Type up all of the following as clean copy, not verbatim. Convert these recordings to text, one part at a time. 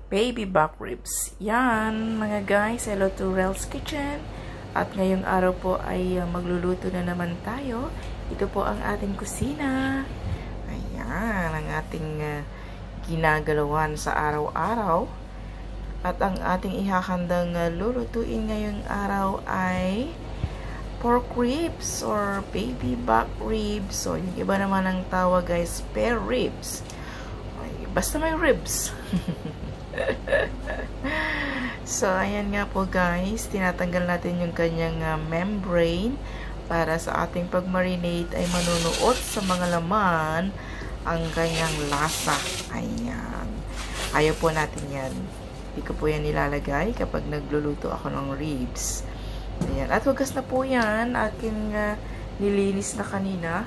baby back ribs. Yan, mga guys. Hello to Rel's Kitchen. At ngayong araw po ay magluluto na naman tayo. Ito po ang ating kusina. Ayan, ang ating ginagalawan sa araw-araw. At ang ating ihahandang lulutuin ngayong araw ay pork ribs or baby back ribs. So, yung iba naman ang tawag guys, spare ribs. Ay, basta may ribs. So, ayan nga po guys, tinatanggal natin yung kanyang membrane para sa ating pag-marinate ay manunuot sa mga laman ang kanyang lasa. Ayan. Ayaw po natin yan. Hindi ko po yan nilalagay kapag nagluluto ako ng ribs. Ayan. At hugas na po yan. Aking nilinis na kanina.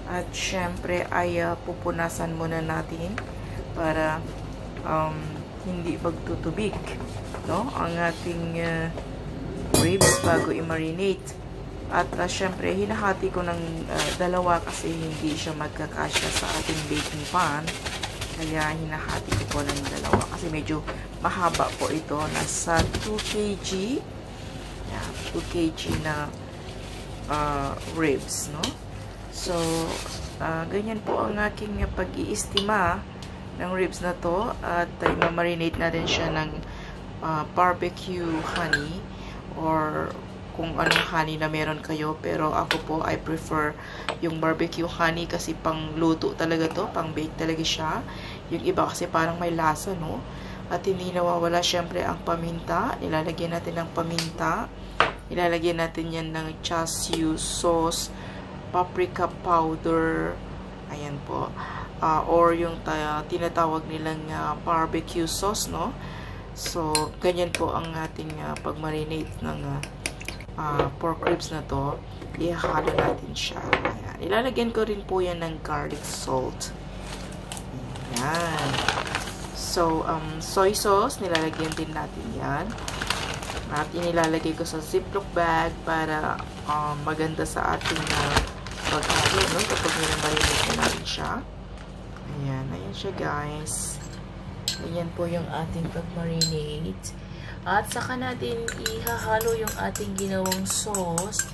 At syempre ay pupunasan muna natin para hindi magtutubig, no? Ang ating ribs bago i-marinate. At syempre, hinahati ko ng dalawa kasi hindi siya magkakasya sa ating baking pan. Kaya hinahati ko po ng dalawa kasi medyo mahaba po ito. Nasa 2 kg. Yeah, 2 kg na ribs, no? So, ganyan po ang aking pag-iistima ng ribs na to. At i-marinate natin siya ng barbecue honey or kung anong honey na meron kayo. Pero ako po, I prefer yung barbecue honey kasi pang luto talaga to, pang bake talaga siya. Yung iba kasi parang may lasa, no? At hindi nawawala syempre ang paminta. Ilalagyan natin ng paminta. Ilalagyan natin yan ng chassis sauce, paprika powder, ayan po. Or yung tinatawag nilang barbecue sauce, no? So, ganyan po ang ating pag-marinate ng pork ribs na to. Ihalo natin siya. Ayan. Ilalagyan ko rin po yan ng garlic salt. Ayan. So, soy sauce, nilalagyan din natin yan. At inilalagay ko sa ziploc bag para maganda sa ating paghalo, no? Kapag nilamarinate na natin siya. Ayan, ayan siya guys. Ayan po yung ating pag-marinate. At saka natin ihahalo yung ating ginawang sauce.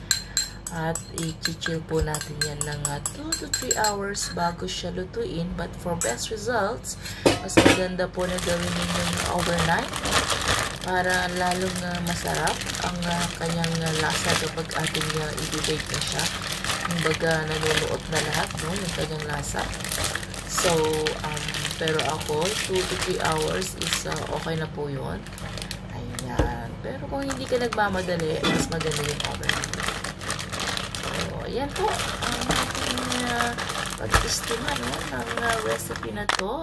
At i-chill po natin yan ng 2 to 3 hours bago siya lutuin. But for best results, mas maganda po na gawin ninyo overnight, no? Para lalong masarap ang kanyang lasa kapag ating i-bake na siya. Kumbaga nanunuot na lahat, no? Yung kanyang lasa. So, pero ako, 2 to 3 hours is okay na po yun. Ayan. Pero kung hindi ka nagmamadali, mas maganda yung overnight. So, ayan po. Ang ating pag-estima, no, ng recipe na to.